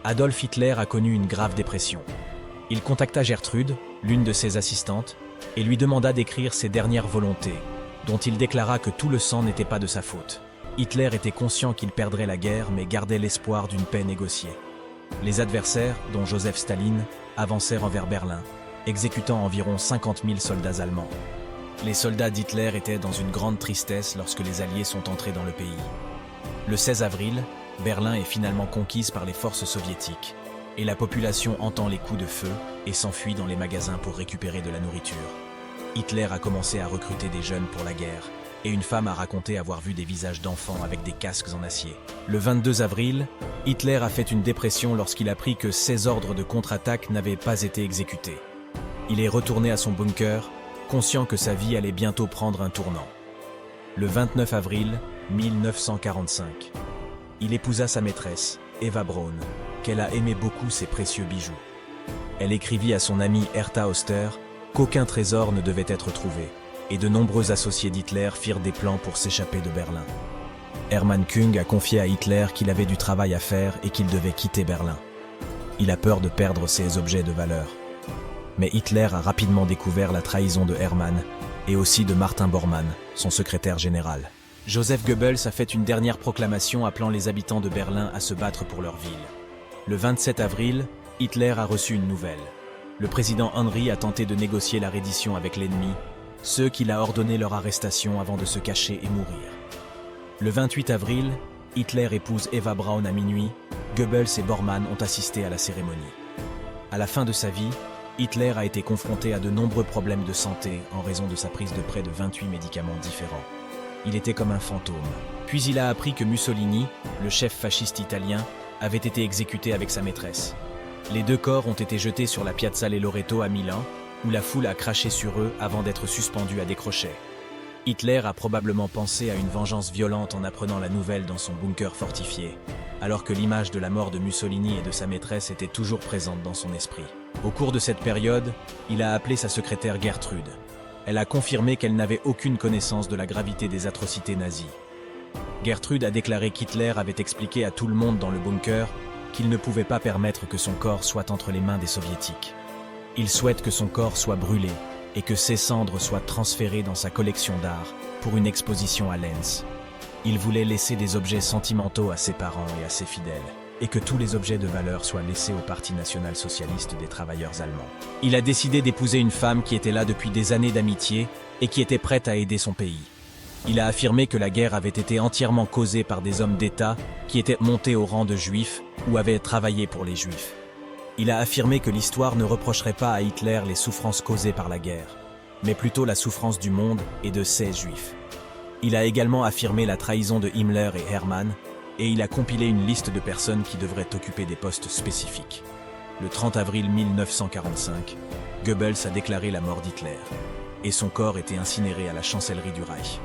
Adolf Hitler a connu une grave dépression. Il contacta Gertrude, l'une de ses assistantes, et lui demanda d'écrire ses dernières volontés, dont il déclara que tout le sang n'était pas de sa faute. Hitler était conscient qu'il perdrait la guerre, mais gardait l'espoir d'une paix négociée. Les adversaires, dont Joseph Staline, avancèrent envers Berlin, exécutant environ 50 000 soldats allemands. Les soldats d'Hitler étaient dans une grande tristesse lorsque les Alliés sont entrés dans le pays. Le 16 avril, Berlin est finalement conquise par les forces soviétiques, et la population entend les coups de feu et s'enfuit dans les magasins pour récupérer de la nourriture. Hitler a commencé à recruter des jeunes pour la guerre, et une femme a raconté avoir vu des visages d'enfants avec des casques en acier. Le 22 avril, Hitler a fait une dépression lorsqu'il apprit que ses ordres de contre-attaque n'avaient pas été exécutés. Il est retourné à son bunker, conscient que sa vie allait bientôt prendre un tournant. Le 29 avril 1945, il épousa sa maîtresse, Eva Braun, qu'elle a aimé beaucoup ses précieux bijoux. Elle écrivit à son amie Herta Oster qu'aucun trésor ne devait être trouvé, et de nombreux associés d'Hitler firent des plans pour s'échapper de Berlin. Hermann Küng a confié à Hitler qu'il avait du travail à faire et qu'il devait quitter Berlin. Il a peur de perdre ses objets de valeur. Mais Hitler a rapidement découvert la trahison de Hermann et aussi de Martin Bormann, son secrétaire général. Joseph Goebbels a fait une dernière proclamation appelant les habitants de Berlin à se battre pour leur ville. Le 27 avril, Hitler a reçu une nouvelle. Le président Henry a tenté de négocier la reddition avec l'ennemi, ceux qu'il a ordonné leur arrestation avant de se cacher et mourir. Le 28 avril, Hitler épouse Eva Braun à minuit, Goebbels et Bormann ont assisté à la cérémonie. À la fin de sa vie, Hitler a été confronté à de nombreux problèmes de santé en raison de sa prise de près de 28 médicaments différents. Il était comme un fantôme. Puis il a appris que Mussolini, le chef fasciste italien, avait été exécuté avec sa maîtresse. Les deux corps ont été jetés sur la Piazzale Loreto à Milan, où la foule a craché sur eux avant d'être suspendus à des crochets. Hitler a probablement pensé à une vengeance violente en apprenant la nouvelle dans son bunker fortifié, alors que l'image de la mort de Mussolini et de sa maîtresse était toujours présente dans son esprit. Au cours de cette période, il a appelé sa secrétaire Gertrude. Elle a confirmé qu'elle n'avait aucune connaissance de la gravité des atrocités nazies. Gertrude a déclaré qu'Hitler avait expliqué à tout le monde dans le bunker qu'il ne pouvait pas permettre que son corps soit entre les mains des soviétiques. Il souhaite que son corps soit brûlé et que ses cendres soient transférées dans sa collection d'art pour une exposition à Lens. Il voulait laisser des objets sentimentaux à ses parents et à ses fidèles, et que tous les objets de valeur soient laissés au Parti national-socialiste des travailleurs allemands. Il a décidé d'épouser une femme qui était là depuis des années d'amitié et qui était prête à aider son pays. Il a affirmé que la guerre avait été entièrement causée par des hommes d'État qui étaient montés au rang de juifs ou avaient travaillé pour les juifs. Il a affirmé que l'histoire ne reprocherait pas à Hitler les souffrances causées par la guerre, mais plutôt la souffrance du monde et de ses juifs. Il a également affirmé la trahison de Himmler et Hermann, et il a compilé une liste de personnes qui devraient occuper des postes spécifiques. Le 30 avril 1945, Goebbels a déclaré la mort d'Hitler, et son corps était incinéré à la chancellerie du Reich.